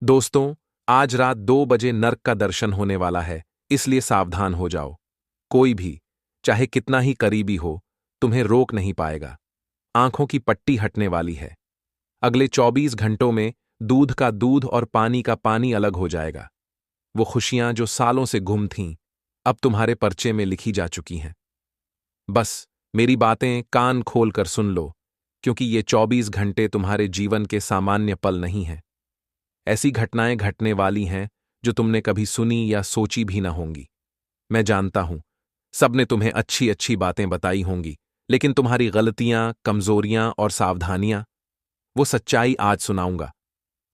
दोस्तों, आज रात 2 बजे नर्क का दर्शन होने वाला है, इसलिए सावधान हो जाओ। कोई भी, चाहे कितना ही करीबी हो, तुम्हें रोक नहीं पाएगा। आंखों की पट्टी हटने वाली है। अगले 24 घंटों में दूध का दूध और पानी का पानी अलग हो जाएगा। वो खुशियां जो सालों से गुम थीं, अब तुम्हारे पर्चे में लिखी जा चुकी हैं। बस मेरी बातें कान खोल कर सुन लो, क्योंकि ये 24 घंटे तुम्हारे जीवन के सामान्य पल नहीं हैं। ऐसी घटनाएं घटने वाली हैं जो तुमने कभी सुनी या सोची भी न होंगी। मैं जानता हूं, सबने तुम्हें अच्छी अच्छी बातें बताई होंगी, लेकिन तुम्हारी गलतियां, कमजोरियां और सावधानियां, वो सच्चाई आज सुनाऊंगा।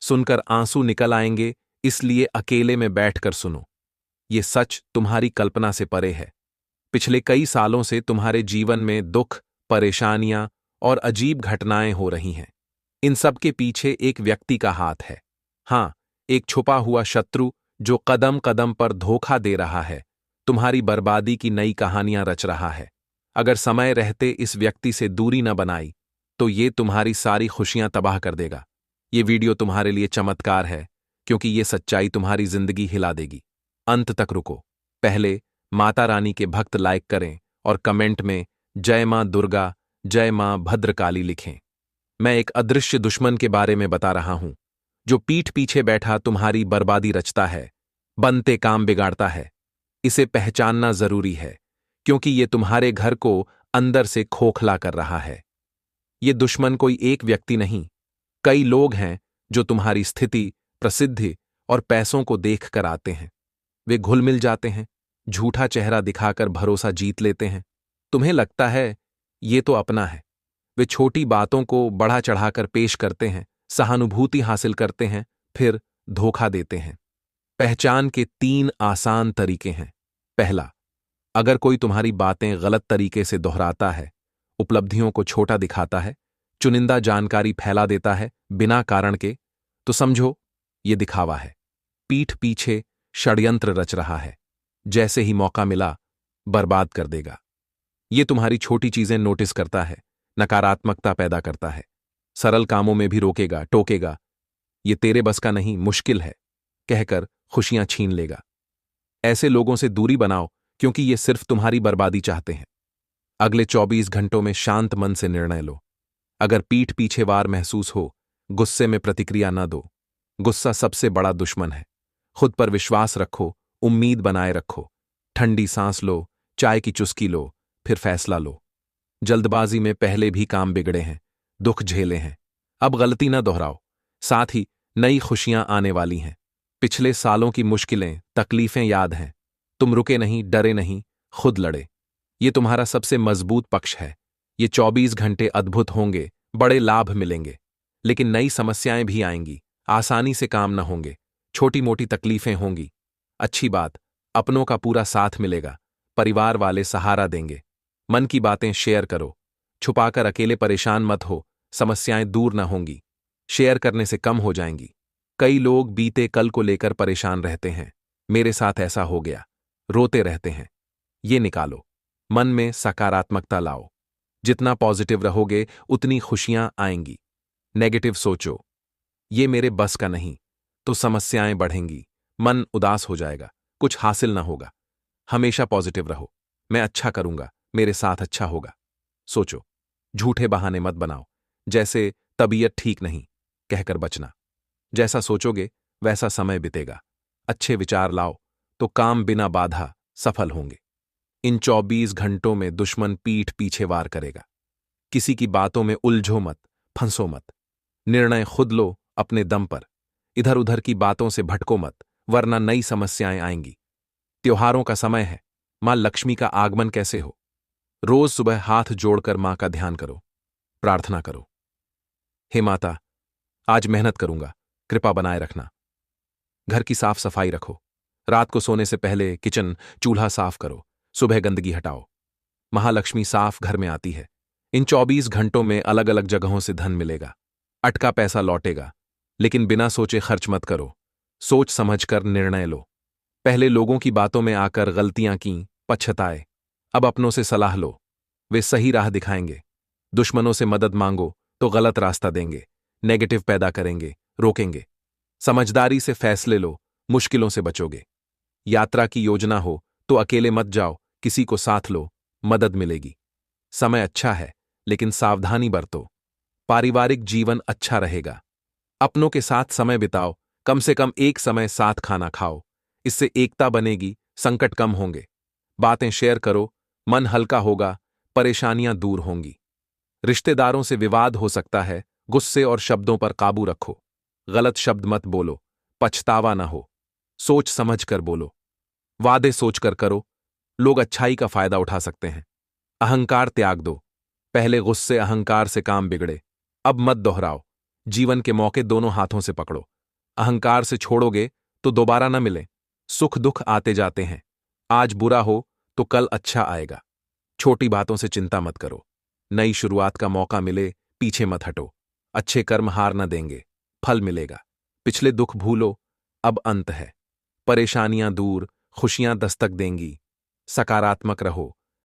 सुनकर आंसू निकल आएंगे, इसलिए अकेले में बैठकर सुनो। ये सच तुम्हारी कल्पना से परे है। पिछले कई सालों से तुम्हारे जीवन में दुख, परेशानियां और अजीब घटनाएं हो रही हैं। इन सब के पीछे एक व्यक्ति का हाथ है। हाँ, एक छुपा हुआ शत्रु जो कदम कदम पर धोखा दे रहा है, तुम्हारी बर्बादी की नई कहानियां रच रहा है। अगर समय रहते इस व्यक्ति से दूरी न बनाई, तो ये तुम्हारी सारी खुशियां तबाह कर देगा। ये वीडियो तुम्हारे लिए चमत्कार है, क्योंकि ये सच्चाई तुम्हारी जिंदगी हिला देगी। अंत तक रुको। पहले माता रानी के भक्त लाइक करें और कमेंट में जय मां दुर्गा, जय मां भद्रकाली लिखें। मैं एक अदृश्य दुश्मन के बारे में बता रहा हूं, जो पीठ पीछे बैठा तुम्हारी बर्बादी रचता है, बनते काम बिगाड़ता है। इसे पहचानना जरूरी है, क्योंकि ये तुम्हारे घर को अंदर से खोखला कर रहा है। ये दुश्मन कोई एक व्यक्ति नहीं, कई लोग हैं जो तुम्हारी स्थिति, प्रसिद्धि और पैसों को देख कर आते हैं। वे घुल मिल जाते हैं, झूठा चेहरा दिखाकर भरोसा जीत लेते हैं। तुम्हें लगता है ये तो अपना है। वे छोटी बातों को बढ़ा चढ़ाकर पेश करते हैं, सहानुभूति हासिल करते हैं, फिर धोखा देते हैं। पहचान के 3 आसान तरीके हैं। पहला, अगर कोई तुम्हारी बातें गलत तरीके से दोहराता है, उपलब्धियों को छोटा दिखाता है, चुनिंदा जानकारी फैला देता है बिना कारण के, तो समझो ये दिखावा है। पीठ पीछे षड्यंत्र रच रहा है। जैसे ही मौका मिला, बर्बाद कर देगा। ये तुम्हारी छोटी चीजें नोटिस करता है, नकारात्मकता पैदा करता है, सरल कामों में भी रोकेगा, टोकेगा। ये तेरे बस का नहीं, मुश्किल है कहकर खुशियां छीन लेगा। ऐसे लोगों से दूरी बनाओ, क्योंकि ये सिर्फ तुम्हारी बर्बादी चाहते हैं। अगले 24 घंटों में शांत मन से निर्णय लो। अगर पीठ पीछे वार महसूस हो, गुस्से में प्रतिक्रिया न दो। गुस्सा सबसे बड़ा दुश्मन है। खुद पर विश्वास रखो, उम्मीद बनाए रखो। ठंडी सांस लो, चाय की चुस्की लो, फिर फैसला लो। जल्दबाजी में पहले भी काम बिगड़े हैं, दुख झेले हैं। अब गलती न दोहराओ। साथ ही नई खुशियां आने वाली हैं। पिछले सालों की मुश्किलें, तकलीफें याद हैं। तुम रुके नहीं, डरे नहीं, खुद लड़े। ये तुम्हारा सबसे मजबूत पक्ष है। ये 24 घंटे अद्भुत होंगे, बड़े लाभ मिलेंगे। लेकिन नई समस्याएं भी आएंगी, आसानी से काम न होंगे, छोटी मोटी तकलीफें होंगी। अच्छी बात, अपनों का पूरा साथ मिलेगा, परिवार वाले सहारा देंगे। मन की बातें शेयर करो, छुपाकर अकेले परेशान मत हो, समस्याएं दूर न होंगी, शेयर करने से कम हो जाएंगी। कई लोग बीते कल को लेकर परेशान रहते हैं, मेरे साथ ऐसा हो गया, रोते रहते हैं। ये निकालो, मन में सकारात्मकता लाओ। जितना पॉजिटिव रहोगे, उतनी खुशियां आएंगी। नेगेटिव सोचो, ये मेरे बस का नहीं, तो समस्याएं बढ़ेंगी, मन उदास हो जाएगा, कुछ हासिल ना होगा। हमेशा पॉजिटिव रहो, मैं अच्छा करूंगा, मेरे साथ अच्छा होगा। सोचो, झूठे बहाने मत बनाओ, जैसे तबीयत ठीक नहीं कहकर बचना। जैसा सोचोगे वैसा समय बीतेगा। अच्छे विचार लाओ तो काम बिना बाधा सफल होंगे। इन 24 घंटों में दुश्मन पीठ पीछे वार करेगा। किसी की बातों में उलझो मत, फंसो मत। निर्णय खुद लो अपने दम पर। इधर उधर की बातों से भटको मत, वरना नई समस्याएं आएंगी। त्योहारों का समय है, मां लक्ष्मी का आगमन कैसे हो। रोज सुबह हाथ जोड़कर मां का ध्यान करो, प्रार्थना करो। हे माता, आज मेहनत करूंगा, कृपा बनाए रखना। घर की साफ सफाई रखो। रात को सोने से पहले किचन, चूल्हा साफ करो, सुबह गंदगी हटाओ। महालक्ष्मी साफ घर में आती है। इन 24 घंटों में अलग अलग जगहों से धन मिलेगा, अटका पैसा लौटेगा। लेकिन बिना सोचे खर्च मत करो, सोच समझकर निर्णय लो। पहले लोगों की बातों में आकर गलतियां की, पछताए। अब अपनों से सलाह लो, वे सही राह दिखाएंगे। दुश्मनों से मदद मांगो तो गलत रास्ता देंगे, नेगेटिव पैदा करेंगे, रोकेंगे। समझदारी से फैसले लो, मुश्किलों से बचोगे। यात्रा की योजना हो तो अकेले मत जाओ, किसी को साथ लो, मदद मिलेगी। समय अच्छा है, लेकिन सावधानी बरतो। पारिवारिक जीवन अच्छा रहेगा। अपनों के साथ समय बिताओ, कम से कम एक समय साथ खाना खाओ। इससे एकता बनेगी, संकट कम होंगे। बातें शेयर करो, मन हल्का होगा, परेशानियां दूर होंगी। रिश्तेदारों से विवाद हो सकता है, गुस्से और शब्दों पर काबू रखो। गलत शब्द मत बोलो, पछतावा न हो। सोच समझ कर बोलो। वादे सोचकर करो, लोग अच्छाई का फायदा उठा सकते हैं। अहंकार त्याग दो। पहले गुस्से अहंकार से काम बिगड़े, अब मत दोहराओ। जीवन के मौके दोनों हाथों से पकड़ो। अहंकार से छोड़ोगे तो दोबारा न मिले। सुख दुख आते जाते हैं। आज बुरा हो तो कल अच्छा आएगा। छोटी बातों से चिंता मत करो। नई शुरुआत का मौका मिले, पीछे मत हटो। अच्छे कर्म हार न देंगे, फल मिलेगा। पिछले दुख भूलो, अब अंत है। परेशानियां दूर, खुशियां दस्तक देंगी। सकारात्मक रहो,